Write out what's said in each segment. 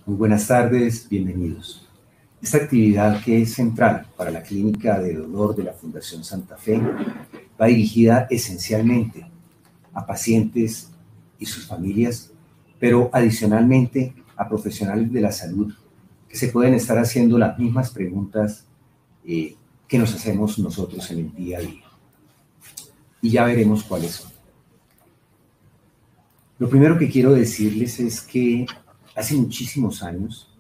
Muy buenas tardes, bienvenidos. Esta actividad, que es central para la Clínica de Dolor de la Fundación Santa Fe, va dirigida esencialmente a pacientes y sus familias, pero adicionalmente a profesionales de la salud que se pueden estar haciendo las mismas preguntas que nos hacemos nosotros en el día a día. Y ya veremos cuáles son. Lo primero que quiero decirles es que hace muchísimos años,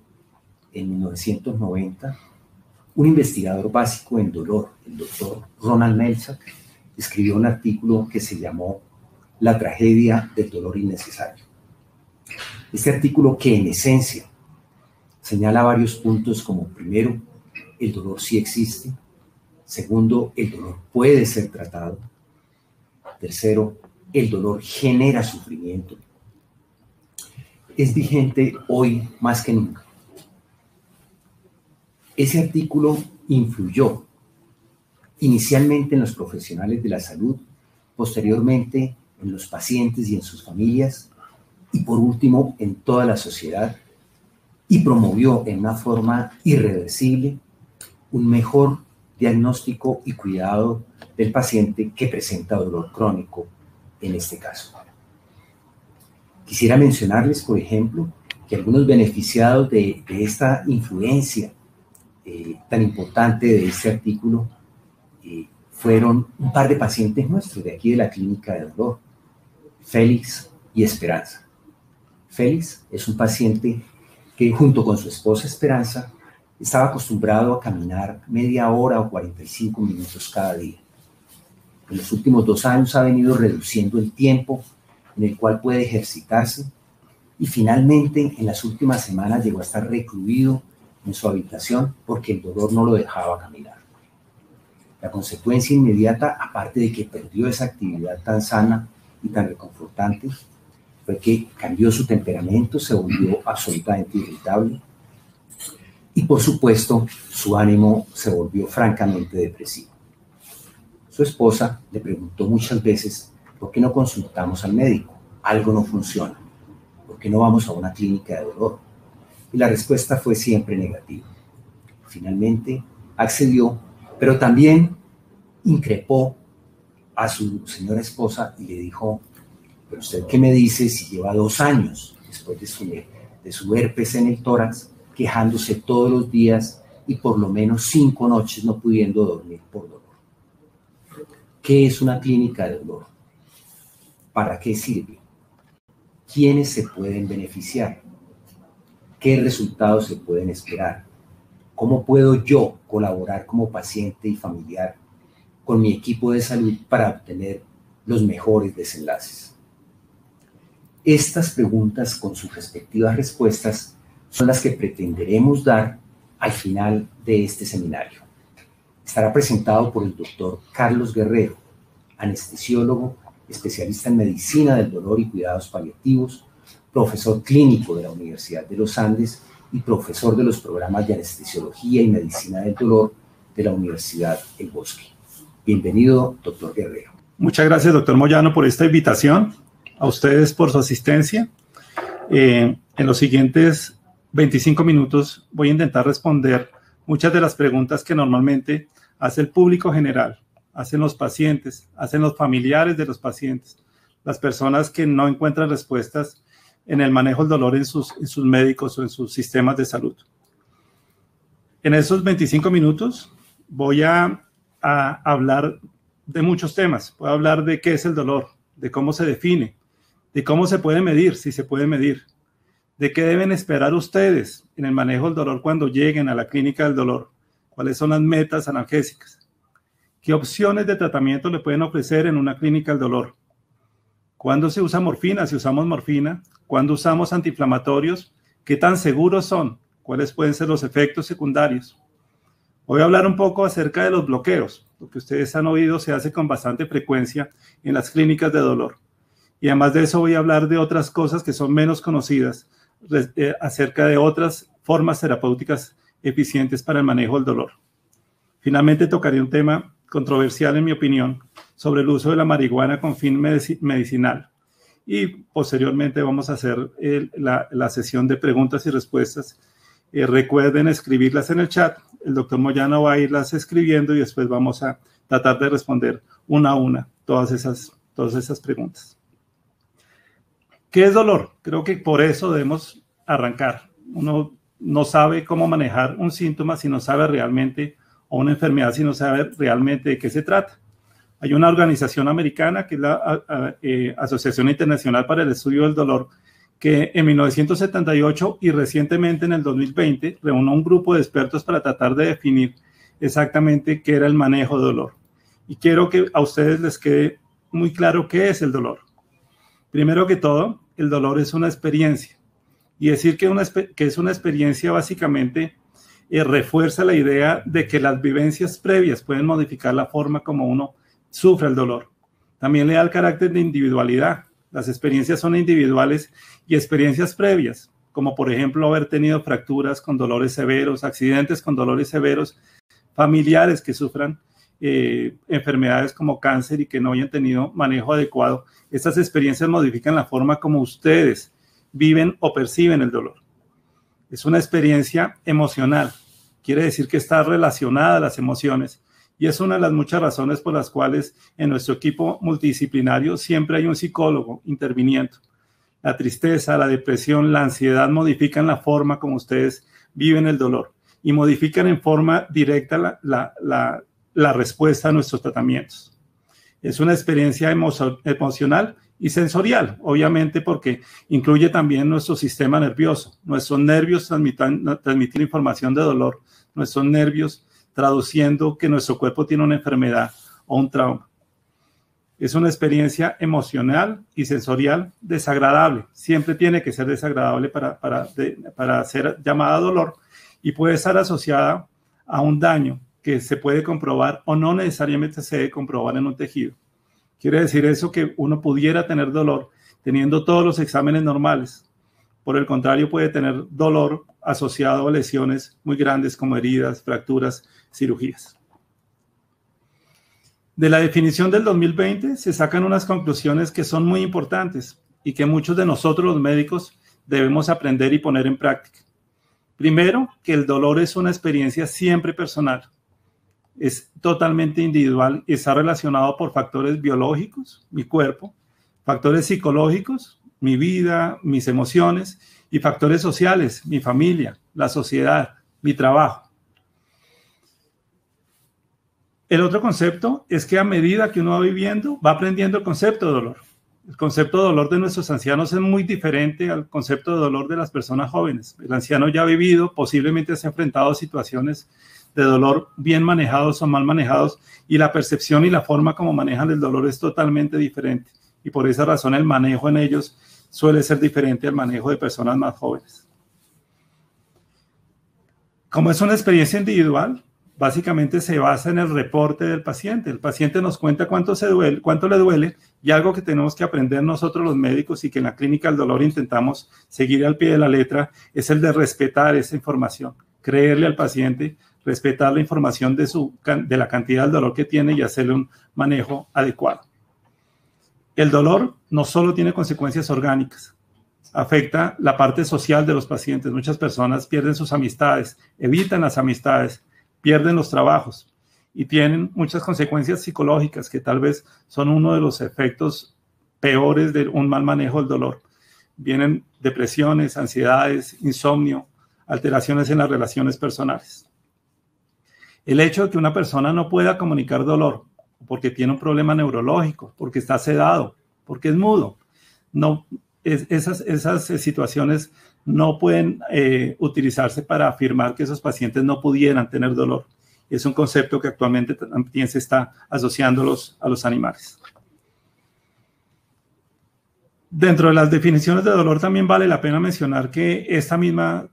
en 1990, un investigador básico en dolor, el doctor Ronald Melzack, escribió un artículo que se llamó La tragedia del dolor innecesario. Este artículo, que en esencia señala varios puntos, como primero, el dolor sí existe; segundo, el dolor puede ser tratado; tercero, el dolor genera sufrimiento, es vigente hoy más que nunca. Ese artículo influyó inicialmente en los profesionales de la salud, posteriormente en los pacientes y en sus familias, y por último en toda la sociedad, y promovió en una forma irreversible un mejor diagnóstico y cuidado del paciente que presenta dolor crónico en este caso. Quisiera mencionarles, por ejemplo, que algunos beneficiados de esta influencia tan importante de este artículo fueron un par de pacientes nuestros de aquí de la Clínica de Dolor, Félix y Esperanza. Félix es un paciente que, junto con su esposa Esperanza, estaba acostumbrado a caminar media hora o 45 minutos cada día. En los últimos 2 años ha venido reduciendo el tiempo en el cual puede ejercitarse, y finalmente en las últimas semanas llegó a estar recluido en su habitación porque el dolor no lo dejaba caminar. La consecuencia inmediata, aparte de que perdió esa actividad tan sana y tan reconfortante, fue que cambió su temperamento, se volvió absolutamente irritable, y por supuesto su ánimo se volvió francamente depresivo. Su esposa le preguntó muchas veces: ¿por qué no consultamos al médico? Algo no funciona. ¿Por qué no vamos a una clínica de dolor? Y la respuesta fue siempre negativa. Finalmente accedió, pero también increpó a su señora esposa y le dijo: ¿pero usted qué me dice si lleva 2 años después de su herpes en el tórax, quejándose todos los días y por lo menos 5 noches no pudiendo dormir por dolor? ¿Qué es una clínica de dolor? ¿Para qué sirve? ¿Quiénes se pueden beneficiar? ¿Qué resultados se pueden esperar? ¿Cómo puedo yo colaborar como paciente y familiar con mi equipo de salud para obtener los mejores desenlaces? Estas preguntas, con sus respectivas respuestas, son las que pretenderemos dar al final de este seminario. Estará presentado por el doctor Carlos Guerrero, anestesiólogo, especialista en medicina del dolor y cuidados paliativos, profesor clínico de la Universidad de los Andes y profesor de los programas de anestesiología y medicina del dolor de la Universidad El Bosque. Bienvenido, doctor Guerrero. Muchas gracias, doctor Moyano, por esta invitación. A ustedes por su asistencia. En los siguientes 25 minutos voy a intentar responder muchas de las preguntas que normalmente hace el público general, hacen los pacientes, hacen los familiares de los pacientes, las personas que no encuentran respuestas en el manejo del dolor en sus médicos o en sus sistemas de salud. En esos 25 minutos voy a hablar de muchos temas. Voy a hablar de qué es el dolor, de cómo se define, de cómo se puede medir, si se puede medir, de qué deben esperar ustedes en el manejo del dolor cuando lleguen a la clínica del dolor, cuáles son las metas analgésicas, qué opciones de tratamiento le pueden ofrecer en una clínica del dolor, cuándo se usa morfina, si usamos morfina, cuándo usamos antiinflamatorios, qué tan seguros son, cuáles pueden ser los efectos secundarios. Voy a hablar un poco acerca de los bloqueos, lo que ustedes han oído se hace con bastante frecuencia en las clínicas de dolor. Y además de eso voy a hablar de otras cosas que son menos conocidas acerca de otras formas terapéuticas eficientes para el manejo del dolor. Finalmente tocaré un tema controversial en mi opinión sobre el uso de la marihuana con fin medicinal y posteriormente vamos a hacer la sesión de preguntas y respuestas. Recuerden escribirlas en el chat. El doctor Moyano va a irlas escribiendo y después vamos a tratar de responder una a una todas esas preguntas. ¿Qué es dolor? Creo que por eso debemos arrancar. Uno no sabe cómo manejar un síntoma si no sabe realmente, o una enfermedad si no sabe realmente de qué se trata. Hay una organización americana que es la Asociación Internacional para el Estudio del Dolor, que en 1978 y recientemente en el 2020 reunió un grupo de expertos para tratar de definir exactamente qué era el manejo de dolor. Y quiero que a ustedes les quede muy claro qué es el dolor. Primero que todo, el dolor es una experiencia. Y decir que es una experiencia básicamente refuerza la idea de que las vivencias previas pueden modificar la forma como uno sufre el dolor. También le da el carácter de individualidad. Las experiencias son individuales y experiencias previas, como por ejemplo haber tenido fracturas con dolores severos, accidentes con dolores severos, familiares que sufran enfermedades como cáncer y que no hayan tenido manejo adecuado. Estas experiencias modifican la forma como ustedes viven o perciben el dolor. Es una experiencia emocional. Quiere decir que está relacionada a las emociones y es una de las muchas razones por las cuales en nuestro equipo multidisciplinario siempre hay un psicólogo interviniendo. La tristeza, la depresión, la ansiedad modifican la forma como ustedes viven el dolor y modifican en forma directa la respuesta a nuestros tratamientos. Es una experiencia emocional y sensorial, obviamente porque incluye también nuestro sistema nervioso. Nuestros nervios transmiten información de dolor, nuestros nervios traduciendo que nuestro cuerpo tiene una enfermedad o un trauma. Es una experiencia emocional y sensorial desagradable. Siempre tiene que ser desagradable para ser llamada dolor y puede estar asociada a un daño que se puede comprobar o no necesariamente se debe comprobar en un tejido. Quiere decir eso que uno pudiera tener dolor teniendo todos los exámenes normales. Por el contrario, puede tener dolor asociado a lesiones muy grandes como heridas, fracturas, cirugías. De la definición del 2020 se sacan unas conclusiones que son muy importantes y que muchos de nosotros los médicos debemos aprender y poner en práctica. Primero, que el dolor es una experiencia siempre personal. Es totalmente individual y está relacionado por factores biológicos, mi cuerpo, factores psicológicos, mi vida, mis emociones, y factores sociales, mi familia, la sociedad, mi trabajo. El otro concepto es que a medida que uno va viviendo, va aprendiendo el concepto de dolor. El concepto de dolor de nuestros ancianos es muy diferente al concepto de dolor de las personas jóvenes. El anciano ya ha vivido, posiblemente se ha enfrentado a situaciones de dolor bien manejados o mal manejados, y la percepción y la forma como manejan el dolor es totalmente diferente. Y por esa razón el manejo en ellos suele ser diferente al manejo de personas más jóvenes. Como es una experiencia individual, básicamente se basa en el reporte del paciente. El paciente nos cuenta cuánto le duele, y algo que tenemos que aprender nosotros los médicos y que en la clínica del dolor intentamos seguir al pie de la letra es el de respetar esa información, creerle al paciente, respetar la información de la cantidad del dolor que tiene y hacerle un manejo adecuado. El dolor no solo tiene consecuencias orgánicas, afecta la parte social de los pacientes. Muchas personas pierden sus amistades, evitan las amistades, pierden los trabajos y tienen muchas consecuencias psicológicas que tal vez son uno de los efectos peores de un mal manejo del dolor. Vienen depresiones, ansiedades, insomnio, alteraciones en las relaciones personales. El hecho de que una persona no pueda comunicar dolor porque tiene un problema neurológico, porque está sedado, porque es mudo, esas situaciones no pueden utilizarse para afirmar que esos pacientes no pudieran tener dolor. Es un concepto que actualmente también se está asociando a los animales. Dentro de las definiciones de dolor también vale la pena mencionar que esta misma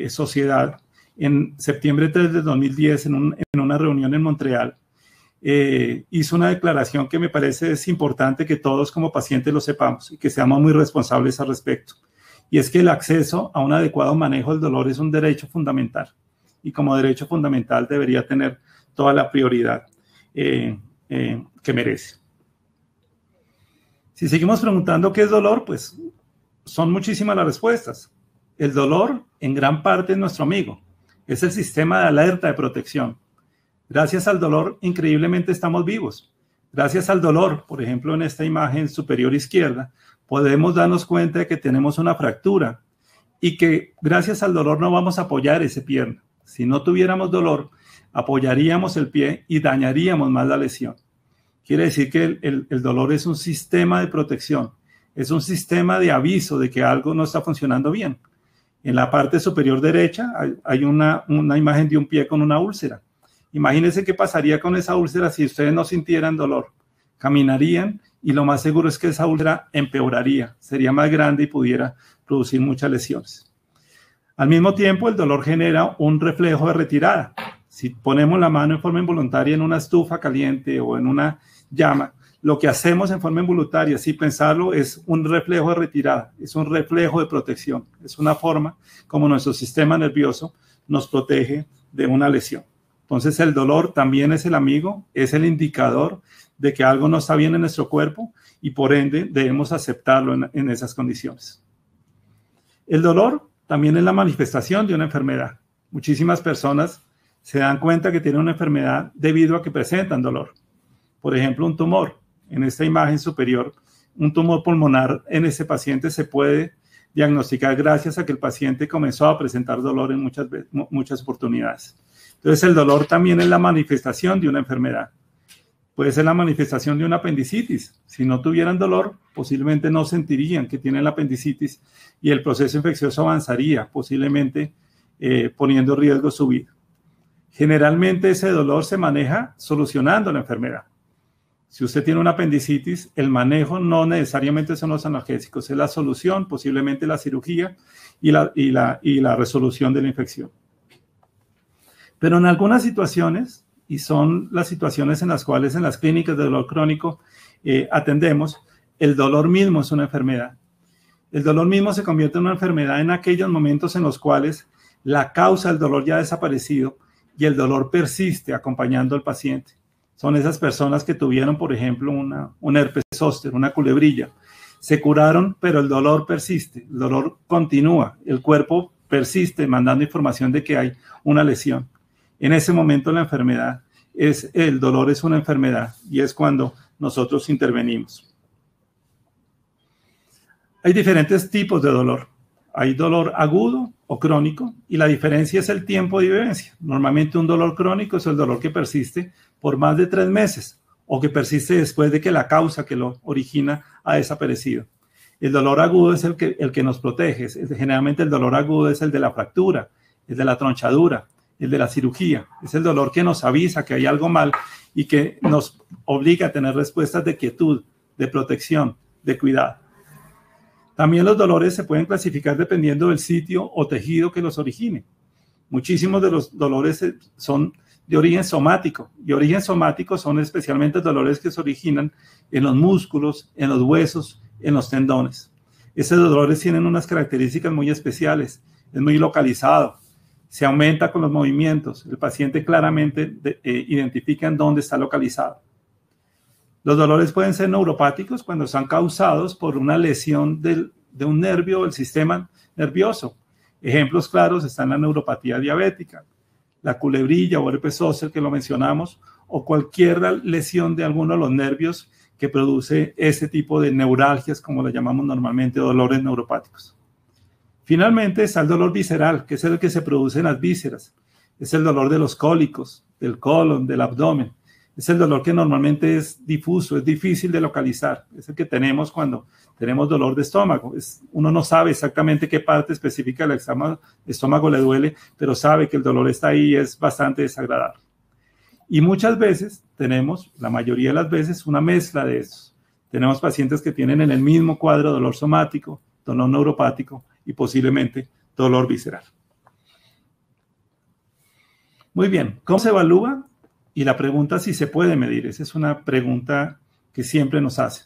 sociedad, en septiembre 3 de 2010, en una reunión en Montreal, hizo una declaración que me parece es importante que todos como pacientes lo sepamos y que seamos muy responsables al respecto. Y es que el acceso a un adecuado manejo del dolor es un derecho fundamental y como derecho fundamental debería tener toda la prioridad que merece. Si seguimos preguntando qué es dolor, pues son muchísimas las respuestas. El dolor, en gran parte, es nuestro amigo. Es el sistema de alerta de protección. Gracias al dolor, increíblemente estamos vivos. Gracias al dolor, por ejemplo, en esta imagen superior izquierda, podemos darnos cuenta de que tenemos una fractura y que gracias al dolor no vamos a apoyar ese pie. Si no tuviéramos dolor, apoyaríamos el pie y dañaríamos más la lesión. Quiere decir que el dolor es un sistema de protección, es un sistema de aviso de que algo no está funcionando bien. En la parte superior derecha hay una imagen de un pie con una úlcera. Imagínense qué pasaría con esa úlcera si ustedes no sintieran dolor. Caminarían y lo más seguro es que esa úlcera empeoraría, sería más grande y pudiera producir muchas lesiones. Al mismo tiempo, el dolor genera un reflejo de retirada. Si ponemos la mano en forma involuntaria en una estufa caliente o en una llama, lo que hacemos en forma involuntaria, sin pensarlo, es un reflejo de retirada, es un reflejo de protección, es una forma como nuestro sistema nervioso nos protege de una lesión. Entonces el dolor también es el amigo, es el indicador de que algo no está bien en nuestro cuerpo y por ende debemos aceptarlo en esas condiciones. El dolor también es la manifestación de una enfermedad. Muchísimas personas se dan cuenta que tienen una enfermedad debido a que presentan dolor. Por ejemplo, un tumor. En esta imagen superior, un tumor pulmonar en ese paciente se puede diagnosticar gracias a que el paciente comenzó a presentar dolor en muchas oportunidades. Entonces, el dolor también es la manifestación de una enfermedad. Puede ser la manifestación de una apendicitis. Si no tuvieran dolor, posiblemente no sentirían que tienen la apendicitis y el proceso infeccioso avanzaría, posiblemente poniendo en riesgo su vida. Generalmente ese dolor se maneja solucionando la enfermedad. Si usted tiene una apendicitis, el manejo no necesariamente son los analgésicos, es la solución, posiblemente la cirugía y la resolución de la infección. Pero en algunas situaciones, y son las situaciones en las cuales en las clínicas de dolor crónico atendemos, el dolor mismo es una enfermedad. El dolor mismo se convierte en una enfermedad en aquellos momentos en los cuales la causa del dolor ya ha desaparecido y el dolor persiste acompañando al paciente. Son esas personas que tuvieron, por ejemplo, un herpes zóster, una culebrilla. Se curaron, pero el dolor persiste, el dolor continúa, el cuerpo persiste mandando información de que hay una lesión. En ese momento el dolor es una enfermedad y es cuando nosotros intervenimos. Hay diferentes tipos de dolor. Hay dolor agudo o crónico y la diferencia es el tiempo de vivencia. Normalmente un dolor crónico es el dolor que persiste por más de 3 meses o que persiste después de que la causa que lo origina ha desaparecido. El dolor agudo es el que nos protege. Generalmente el dolor agudo es el de la fractura, el de la tronchadura, el de la cirugía. Es el dolor que nos avisa que hay algo mal y que nos obliga a tener respuestas de quietud, de protección, de cuidado. También los dolores se pueden clasificar dependiendo del sitio o tejido que los origine. Muchísimos de los dolores son de origen somático y origen somático son especialmente dolores que se originan en los músculos, en los huesos, en los tendones. Esos dolores tienen unas características muy especiales, es muy localizado, se aumenta con los movimientos, el paciente claramente identifica en dónde está localizado. Los dolores pueden ser neuropáticos cuando son causados por una lesión de un nervio del sistema nervioso. Ejemplos claros están la neuropatía diabética, la culebrilla o herpes zóster que lo mencionamos, o cualquier lesión de alguno de los nervios que produce ese tipo de neuralgias, como le llamamos normalmente, dolores neuropáticos. Finalmente está el dolor visceral, que es el que se produce en las vísceras. Es el dolor de los cólicos, del colon, del abdomen. Es el dolor que normalmente es difuso, es difícil de localizar. Es el que tenemos cuando tenemos dolor de estómago. Uno no sabe exactamente qué parte específica del estómago le duele, pero sabe que el dolor está ahí y es bastante desagradable. Y muchas veces tenemos, la mayoría de las veces, una mezcla de estos. Tenemos pacientes que tienen en el mismo cuadro dolor somático, dolor neuropático y posiblemente dolor visceral. Muy bien, ¿cómo se evalúa? Y la pregunta si se puede medir, esa es una pregunta que siempre nos hace.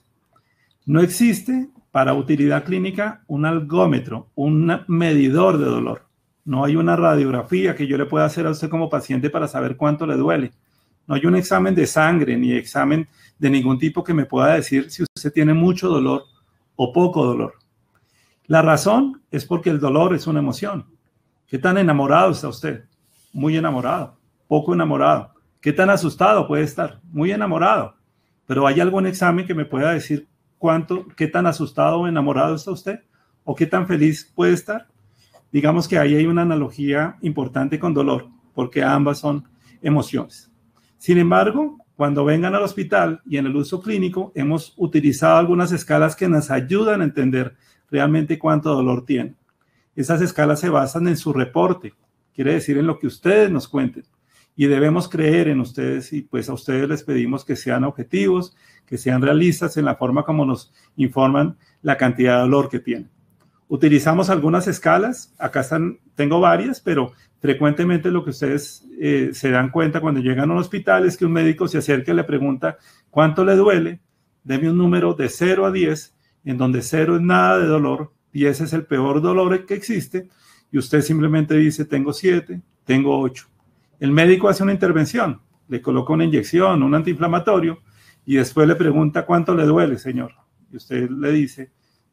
No existe para utilidad clínica un algómetro, un medidor de dolor. No hay una radiografía que yo le pueda hacer a usted como paciente para saber cuánto le duele. No hay un examen de sangre ni examen de ningún tipo que me pueda decir si usted usted tiene mucho dolor o poco dolor. La razón es porque el dolor es una emoción. ¿Qué tan enamorado está usted? Muy enamorado, poco enamorado. ¿Qué tan asustado puede estar? Muy enamorado. Pero ¿hay algún examen que me pueda decir qué tan asustado o enamorado está usted? ¿O qué tan feliz puede estar? Digamos que ahí hay una analogía importante con dolor, porque ambas son emociones. Sin embargo, cuando vengan al hospital y en el uso clínico, hemos utilizado algunas escalas que nos ayudan a entender realmente cuánto dolor tiene. Esas escalas se basan en su reporte, quiere decir en lo que ustedes nos cuenten. Y debemos creer en ustedes y pues a ustedes les pedimos que sean objetivos, que sean realistas en la forma como nos informan la cantidad de dolor que tienen. Utilizamos algunas escalas, acá tengo varias, pero frecuentemente lo que ustedes se dan cuenta cuando llegan a un hospital es que un médico se acerca y le pregunta ¿cuánto le duele? Deme un número de 0 a 10, en donde 0 es nada de dolor, 10 es el peor dolor que existe, y usted simplemente dice tengo 7, tengo 8. El médico hace una intervención, le coloca una inyección, un antiinflamatorio, y después le pregunta ¿cuánto le duele, señor? Y usted le dice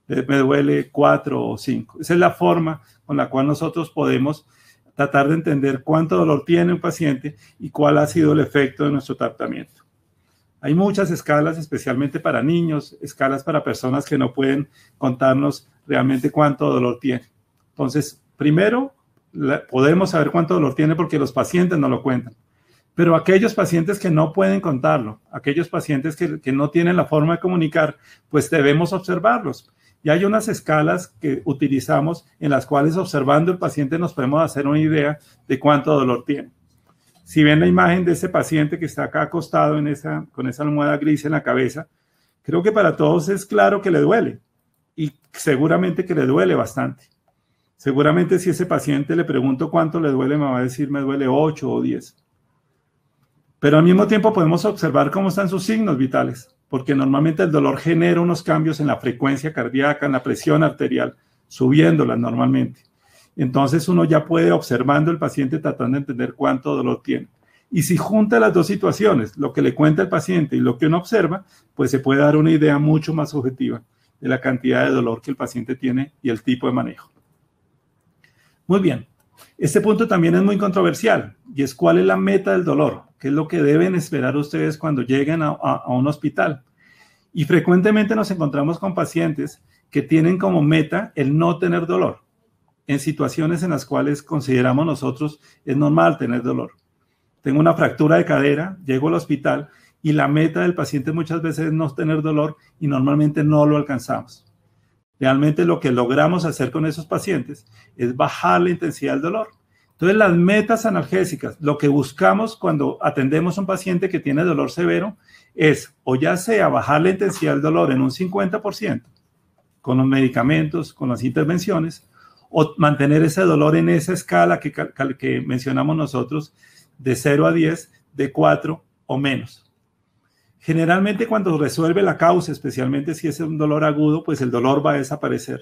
me duele 4 o 5. Esa es la forma con la cual nosotros podemos tratar de entender cuánto dolor tiene un paciente y cuál ha sido el efecto de nuestro tratamiento. Hay muchas escalas, especialmente para niños, escalas para personas que no pueden contarnos realmente cuánto dolor tiene. Entonces, primero, podemos saber cuánto dolor tiene porque los pacientes no lo cuentan. Pero aquellos pacientes que no pueden contarlo, aquellos pacientes que no tienen la forma de comunicar, pues debemos observarlos. Y hay unas escalas que utilizamos en las cuales observando el paciente nos podemos hacer una idea de cuánto dolor tiene. Si ven la imagen de ese paciente que está acá acostado con esa almohada gris en la cabeza, creo que para todos es claro que le duele y seguramente que le duele bastante. Seguramente si ese paciente le pregunto cuánto le duele, me va a decir me duele 8 o 10. Pero al mismo tiempo podemos observar cómo están sus signos vitales, porque normalmente el dolor genera unos cambios en la frecuencia cardíaca, en la presión arterial, subiéndola normalmente. Entonces uno ya puede, observando el paciente, tratando de entender cuánto dolor tiene. Y si junta las dos situaciones, lo que le cuenta el paciente y lo que uno observa, pues se puede dar una idea mucho más objetiva de la cantidad de dolor que el paciente tiene y el tipo de manejo. Muy bien. Este punto también es muy controversial y es cuál es la meta del dolor, qué es lo que deben esperar ustedes cuando lleguen a un hospital. Y frecuentemente nos encontramos con pacientes que tienen como meta el no tener dolor en situaciones en las cuales consideramos nosotros es normal tener dolor. Tengo una fractura de cadera, llego al hospital y la meta del paciente muchas veces es no tener dolor y normalmente no lo alcanzamos. Realmente lo que logramos hacer con esos pacientes es bajar la intensidad del dolor. Entonces las metas analgésicas, lo que buscamos cuando atendemos a un paciente que tiene dolor severo es o ya sea bajar la intensidad del dolor en un 50% con los medicamentos, con las intervenciones, o mantener ese dolor en esa escala que mencionamos nosotros de 0 a 10, de 4 o menos. Generalmente cuando resuelve la causa, especialmente si es un dolor agudo, pues el dolor va a desaparecer.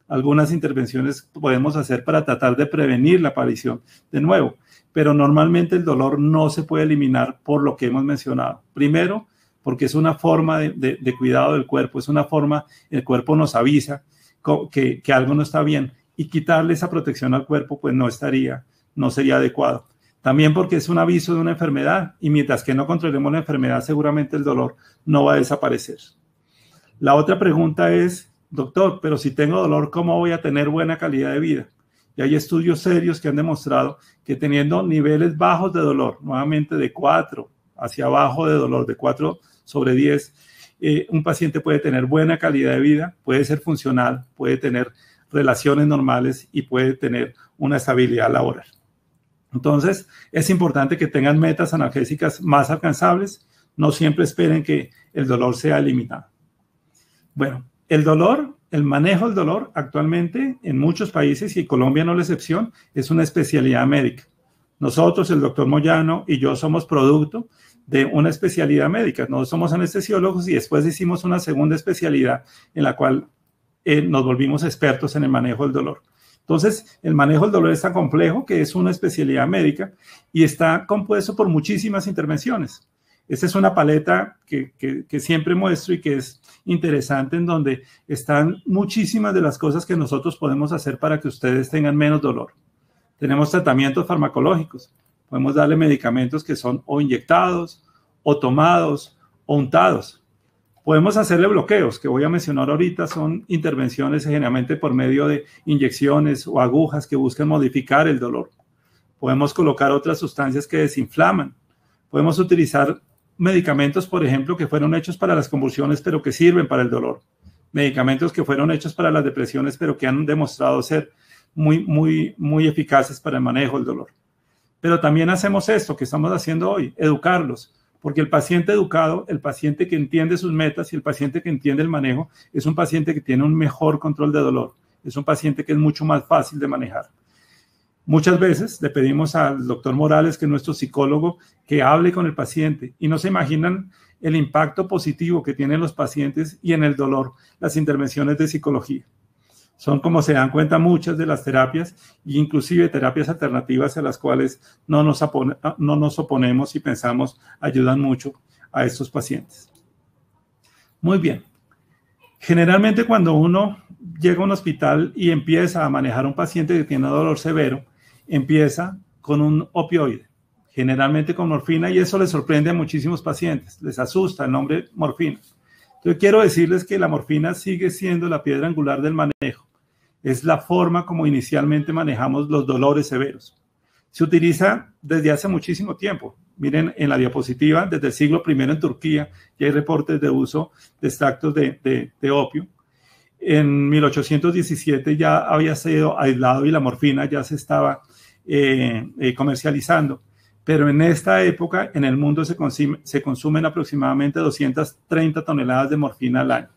Algunas intervenciones podemos hacer para tratar de prevenir la aparición de nuevo, pero normalmente el dolor no se puede eliminar por lo que hemos mencionado. Primero, porque es una forma de cuidado del cuerpo, es una forma, el cuerpo nos avisa que algo no está bien y quitarle esa protección al cuerpo pues no sería adecuado. También porque es un aviso de una enfermedad y mientras que no controlemos la enfermedad seguramente el dolor no va a desaparecer. La otra pregunta es, doctor, pero si tengo dolor, ¿cómo voy a tener buena calidad de vida? Y hay estudios serios que han demostrado que teniendo niveles bajos de dolor, nuevamente de 4 hacia abajo de dolor, de 4 sobre 10, un paciente puede tener buena calidad de vida, puede ser funcional, puede tener relaciones normales y puede tener una estabilidad laboral. Entonces, es importante que tengan metas analgésicas más alcanzables. No siempre esperen que el dolor sea limitado. Bueno, el dolor, el manejo del dolor actualmente en muchos países, y Colombia no es la excepción, es una especialidad médica. Nosotros, el doctor Moyano y yo somos producto de una especialidad médica. No somos anestesiólogos y después hicimos una segunda especialidad en la cual nos volvimos expertos en el manejo del dolor. Entonces, el manejo del dolor es tan complejo que es una especialidad médica y está compuesto por muchísimas intervenciones. Esta es una paleta que siempre muestro y que es interesante, en donde están muchísimas de las cosas que nosotros podemos hacer para que ustedes tengan menos dolor. Tenemos tratamientos farmacológicos. Podemos darle medicamentos que son o inyectados, o tomados, o untados. Podemos hacerle bloqueos, que voy a mencionar ahorita, son intervenciones generalmente por medio de inyecciones o agujas que buscan modificar el dolor. Podemos colocar otras sustancias que desinflaman. Podemos utilizar medicamentos, por ejemplo, que fueron hechos para las convulsiones, pero que sirven para el dolor. Medicamentos que fueron hechos para las depresiones, pero que han demostrado ser muy eficaces para el manejo del dolor. Pero también hacemos esto que estamos haciendo hoy, educarlos, porque el paciente educado, el paciente que entiende sus metas y el paciente que entiende el manejo, es un paciente que tiene un mejor control de dolor, es un paciente que es mucho más fácil de manejar. Muchas veces le pedimos al doctor Morales, que es nuestro psicólogo, que hable con el paciente y no se imaginan el impacto positivo que tienen los pacientes y en el dolor las intervenciones de psicología. Son, como se dan cuenta, muchas de las terapias, inclusive terapias alternativas a las cuales no nos oponemos y pensamos ayudan mucho a estos pacientes. Muy bien. Generalmente cuando uno llega a un hospital y empieza a manejar a un paciente que tiene dolor severo, empieza con un opioide, generalmente con morfina, y eso les sorprende a muchísimos pacientes, les asusta el nombre morfina. Entonces quiero decirles que la morfina sigue siendo la piedra angular del manejo. Es la forma como inicialmente manejamos los dolores severos. Se utiliza desde hace muchísimo tiempo. Miren en la diapositiva, desde el siglo I en Turquía ya hay reportes de uso de extractos de opio. En 1817 ya había sido aislado y la morfina ya se estaba comercializando. Pero en esta época en el mundo se consumen aproximadamente 230 toneladas de morfina al año.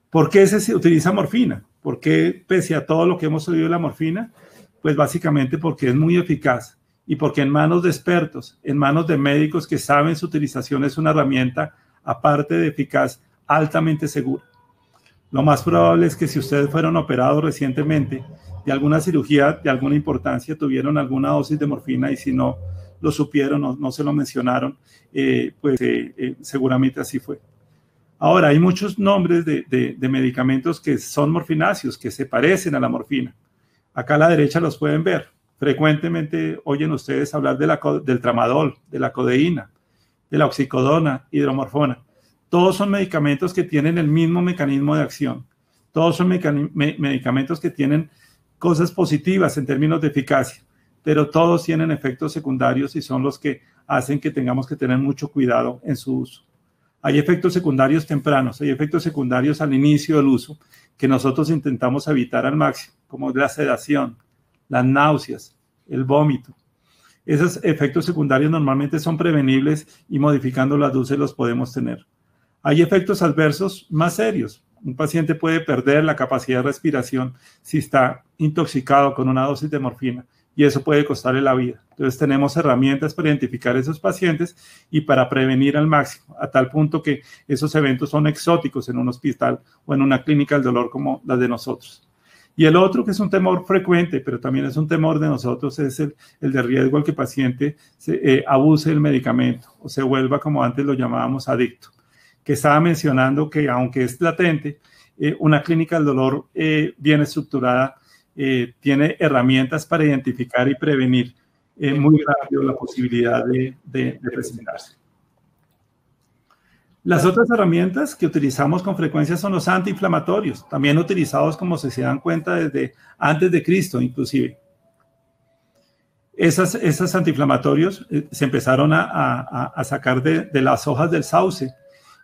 ¿Por qué se utiliza morfina? ¿Por qué, pese a todo lo que hemos oído de la morfina? Pues básicamente porque es muy eficaz y porque en manos de expertos, en manos de médicos que saben su utilización, es una herramienta, aparte de eficaz, altamente segura. Lo más probable es que si ustedes fueron operados recientemente de alguna cirugía de alguna importancia, tuvieron alguna dosis de morfina, y si no lo supieron, no se lo mencionaron, seguramente así fue. Ahora, hay muchos nombres de medicamentos que son morfináceos, que se parecen a la morfina. Acá a la derecha los pueden ver. Frecuentemente oyen ustedes hablar del tramadol, de la codeína, de la oxicodona, hidromorfona. Todos son medicamentos que tienen el mismo mecanismo de acción. Todos son medicamentos que tienen cosas positivas en términos de eficacia, pero todos tienen efectos secundarios y son los que hacen que tengamos que tener mucho cuidado en su uso. Hay efectos secundarios tempranos, hay efectos secundarios al inicio del uso que nosotros intentamos evitar al máximo, como la sedación, las náuseas, el vómito. Esos efectos secundarios normalmente son prevenibles y modificando las dosis los podemos tener. Hay efectos adversos más serios. Un paciente puede perder la capacidad de respiración si está intoxicado con una dosis de morfina, y eso puede costarle la vida. Entonces tenemos herramientas para identificar a esos pacientes y para prevenir al máximo, a tal punto que esos eventos son exóticos en un hospital o en una clínica del dolor como la de nosotros. Y el otro, que es un temor frecuente, pero también es un temor de nosotros, es el de riesgo al que el paciente abuse del medicamento o se vuelva, como antes lo llamábamos, adicto. Que estaba mencionando que, aunque es latente, una clínica del dolor bien estructurada tiene herramientas para identificar y prevenir muy rápido la posibilidad de presentarse. Las otras herramientas que utilizamos con frecuencia son los antiinflamatorios, también utilizados, como se dan cuenta, desde antes de Cristo inclusive. Esos antiinflamatorios se empezaron a sacar de las hojas del sauce,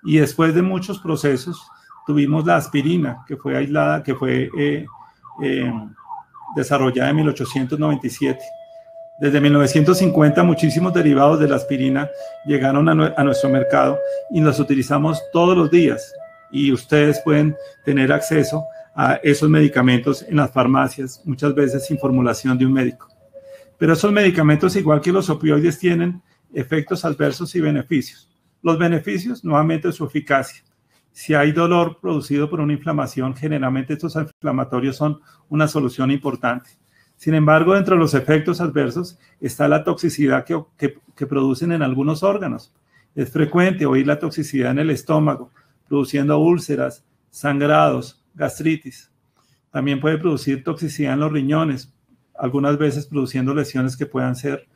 y después de muchos procesos tuvimos la aspirina, que fue aislada, que fue desarrollada en 1897. Desde 1950 muchísimos derivados de la aspirina llegaron a nuestro mercado y los utilizamos todos los días, y ustedes pueden tener acceso a esos medicamentos en las farmacias, muchas veces sin formulación de un médico. Pero esos medicamentos, igual que los opioides, tienen efectos adversos y beneficios. Los beneficios, nuevamente, su eficacia. Si hay dolor producido por una inflamación, generalmente estos inflamatorios son una solución importante. Sin embargo, dentro de los efectos adversos está la toxicidad que producen en algunos órganos. Es frecuente oír la toxicidad en el estómago, produciendo úlceras, sangrados, gastritis. También puede producir toxicidad en los riñones, algunas veces produciendo lesiones que puedan ser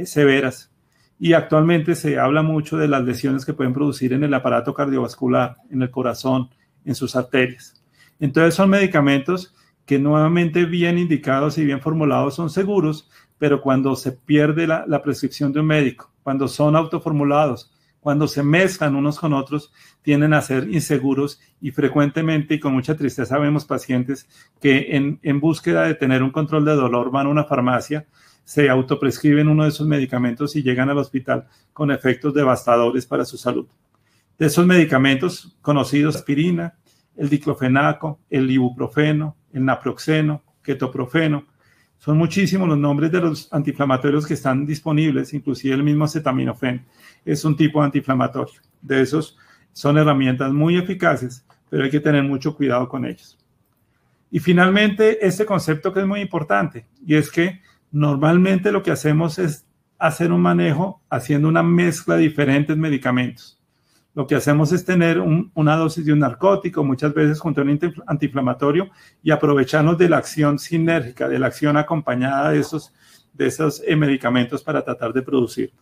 severas. Y actualmente se habla mucho de las lesiones que pueden producir en el aparato cardiovascular, en el corazón, en sus arterias. Entonces son medicamentos que nuevamente bien indicados y bien formulados son seguros, pero cuando se pierde la prescripción de un médico, cuando son autoformulados, cuando se mezclan unos con otros, tienden a ser inseguros y frecuentemente y con mucha tristeza vemos pacientes que en búsqueda de tener un control de dolor van a una farmacia, se autoprescriben uno de esos medicamentos y llegan al hospital con efectos devastadores para su salud. De esos medicamentos conocidos, aspirina, el diclofenaco, el ibuprofeno, el naproxeno, ketoprofeno, son muchísimos los nombres de los antiinflamatorios que están disponibles, inclusive el mismo acetaminofén es un tipo de antiinflamatorio. De esos son herramientas muy eficaces, pero hay que tener mucho cuidado con ellos. Y finalmente, este concepto que es muy importante, y es que normalmente lo que hacemos es hacer un manejo haciendo una mezcla de diferentes medicamentos. Lo que hacemos es tener una dosis de un narcótico, muchas veces junto a un antiinflamatorio, y aprovecharnos de la acción sinérgica, de la acción acompañada de esos medicamentos para tratar de producir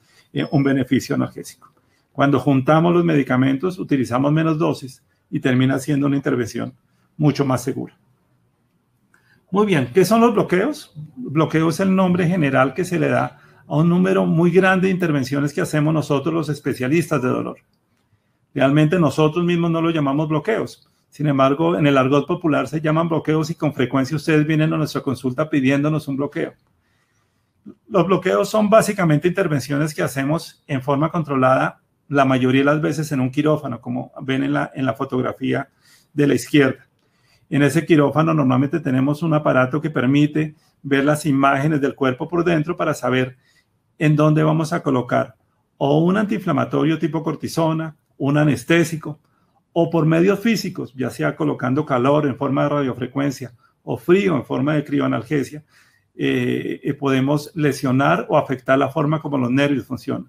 un beneficio analgésico. Cuando juntamos los medicamentos, utilizamos menos dosis y termina siendo una intervención mucho más segura. Muy bien, ¿qué son los bloqueos? Bloqueo es el nombre general que se le da a un número muy grande de intervenciones que hacemos nosotros los especialistas de dolor. Realmente nosotros mismos no lo llamamos bloqueos. Sin embargo, en el argot popular se llaman bloqueos y con frecuencia ustedes vienen a nuestra consulta pidiéndonos un bloqueo. Los bloqueos son básicamente intervenciones que hacemos en forma controlada, la mayoría de las veces en un quirófano, como ven en la fotografía de la izquierda. En ese quirófano normalmente tenemos un aparato que permite ver las imágenes del cuerpo por dentro para saber en dónde vamos a colocar o un antiinflamatorio tipo cortisona, un anestésico, o por medios físicos, ya sea colocando calor en forma de radiofrecuencia o frío en forma de crioanalgesia, podemos lesionar o afectar la forma como los nervios funcionan.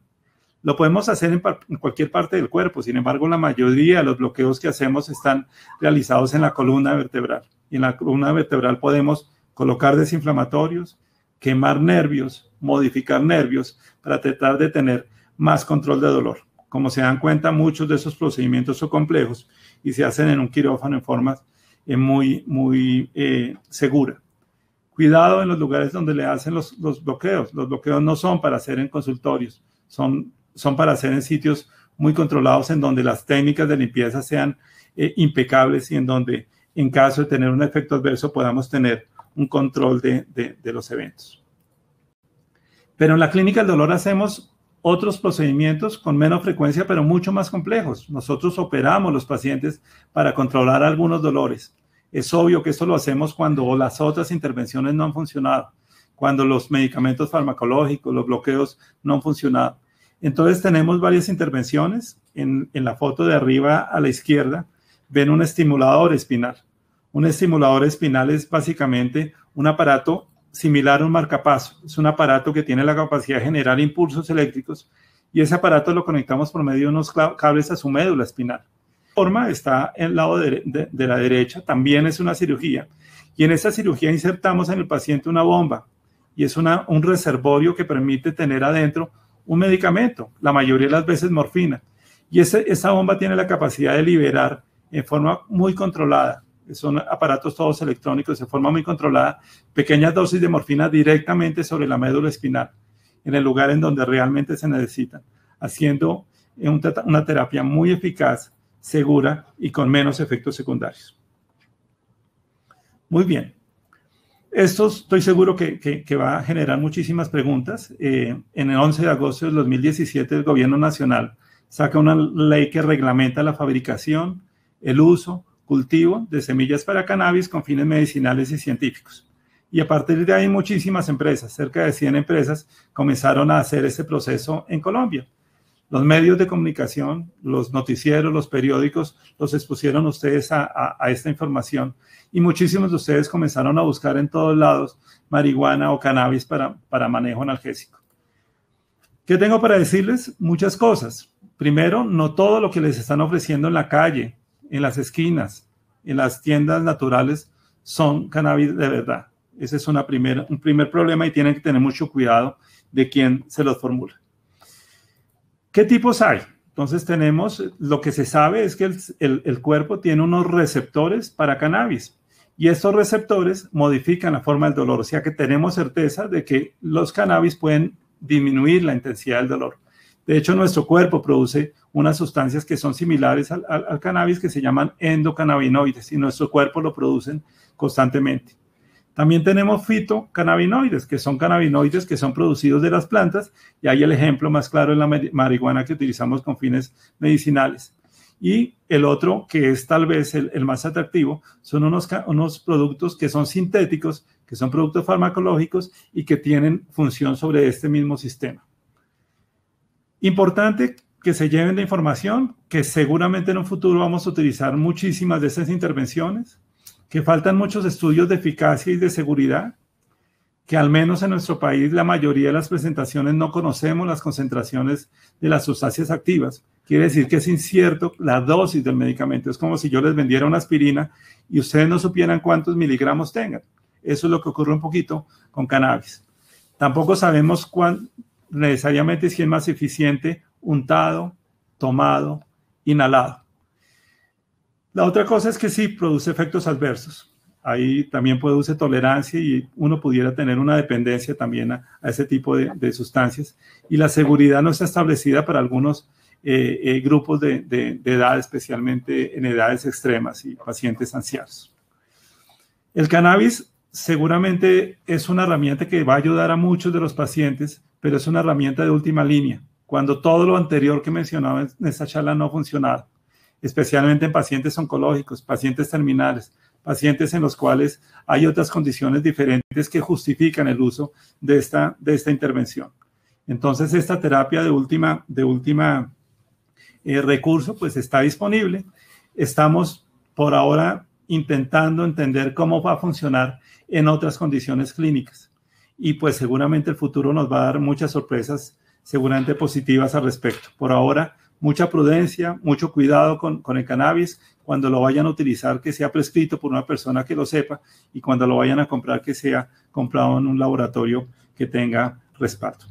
Lo podemos hacer en cualquier parte del cuerpo, sin embargo, la mayoría de los bloqueos que hacemos están realizados en la columna vertebral. Y en la columna vertebral podemos colocar desinflamatorios, quemar nervios, modificar nervios para tratar de tener más control de dolor. Como se dan cuenta, muchos de esos procedimientos son complejos y se hacen en un quirófano en forma muy segura. Cuidado en los lugares donde le hacen los bloqueos. Los bloqueos no son para hacer en consultorios, son para hacer en sitios muy controlados en donde las técnicas de limpieza sean impecables y en donde, en caso de tener un efecto adverso, podamos tener un control de los eventos. Pero en la clínica del dolor hacemos otros procedimientos con menos frecuencia, pero mucho más complejos. Nosotros operamos los pacientes para controlar algunos dolores. Es obvio que esto lo hacemos cuando las otras intervenciones no han funcionado, cuando los medicamentos farmacológicos, los bloqueos no han funcionado. Entonces tenemos varias intervenciones. En la foto de arriba a la izquierda ven un estimulador espinal. Un estimulador espinal es básicamente un aparato similar a un marcapaso. Es un aparato que tiene la capacidad de generar impulsos eléctricos y ese aparato lo conectamos por medio de unos cables a su médula espinal. La forma está en el lado de la derecha, también es una cirugía. Y en esa cirugía insertamos en el paciente una bomba y es un reservorio que permite tener adentro un medicamento, la mayoría de las veces morfina. Y esa bomba tiene la capacidad de liberar en forma muy controlada, son aparatos todos electrónicos de forma muy controlada, pequeñas dosis de morfina directamente sobre la médula espinal, en el lugar en donde realmente se necesitan, haciendo una terapia muy eficaz, segura y con menos efectos secundarios. Muy bien. Esto estoy seguro que va a generar muchísimas preguntas. En el 11 de agosto del 2017 el Gobierno Nacional saca una ley que reglamenta la fabricación, el uso, cultivo de semillas para cannabis con fines medicinales y científicos. Y a partir de ahí muchísimas empresas, cerca de 100 empresas, comenzaron a hacer ese proceso en Colombia. Los medios de comunicación, los noticieros, los periódicos, los expusieron ustedes a esta información y muchísimos de ustedes comenzaron a buscar en todos lados marihuana o cannabis para manejo analgésico. ¿Qué tengo para decirles? Muchas cosas. Primero, no todo lo que les están ofreciendo en la calle, en las esquinas, en las tiendas naturales, son cannabis de verdad. Ese es un primer problema y tienen que tener mucho cuidado de quién se los formula. ¿Qué tipos hay? Entonces lo que se sabe es que el cuerpo tiene unos receptores para cannabis y estos receptores modifican la forma del dolor, o sea que tenemos certeza de que los cannabis pueden disminuir la intensidad del dolor. De hecho, nuestro cuerpo produce unas sustancias que son similares al cannabis que se llaman endocannabinoides y nuestro cuerpo lo producen constantemente. También tenemos fitocannabinoides, que son cannabinoides que son producidos de las plantas, y ahí el ejemplo más claro es la marihuana que utilizamos con fines medicinales. Y el otro, que es tal vez el más atractivo, son unos productos que son sintéticos, que son productos farmacológicos y que tienen función sobre este mismo sistema. Importante que se lleven de información, que seguramente en un futuro vamos a utilizar muchísimas de estas intervenciones, que faltan muchos estudios de eficacia y de seguridad, que al menos en nuestro país la mayoría de las presentaciones no conocemos las concentraciones de las sustancias activas. Quiere decir que es incierto la dosis del medicamento. Es como si yo les vendiera una aspirina y ustedes no supieran cuántos miligramos tengan. Eso es lo que ocurre un poquito con cannabis. Tampoco sabemos necesariamente si es más eficiente untado, tomado, inhalado. La otra cosa es que sí produce efectos adversos. Ahí también produce tolerancia y uno pudiera tener una dependencia también a ese tipo de sustancias. Y la seguridad no está establecida para algunos grupos de edad, especialmente en edades extremas y pacientes ancianos. El cannabis seguramente es una herramienta que va a ayudar a muchos de los pacientes, pero es una herramienta de última línea, cuando todo lo anterior que mencionaba en esta charla no ha funcionado, especialmente en pacientes oncológicos, pacientes terminales, pacientes en los cuales hay otras condiciones diferentes que justifican el uso de esta intervención. Entonces, esta terapia de última recurso pues está disponible. Estamos por ahora intentando entender cómo va a funcionar en otras condiciones clínicas. Y pues seguramente el futuro nos va a dar muchas sorpresas, seguramente positivas al respecto. Por ahora, mucha prudencia, mucho cuidado con el cannabis. Cuando lo vayan a utilizar, que sea prescrito por una persona que lo sepa, y cuando lo vayan a comprar, que sea comprado en un laboratorio que tenga respaldo.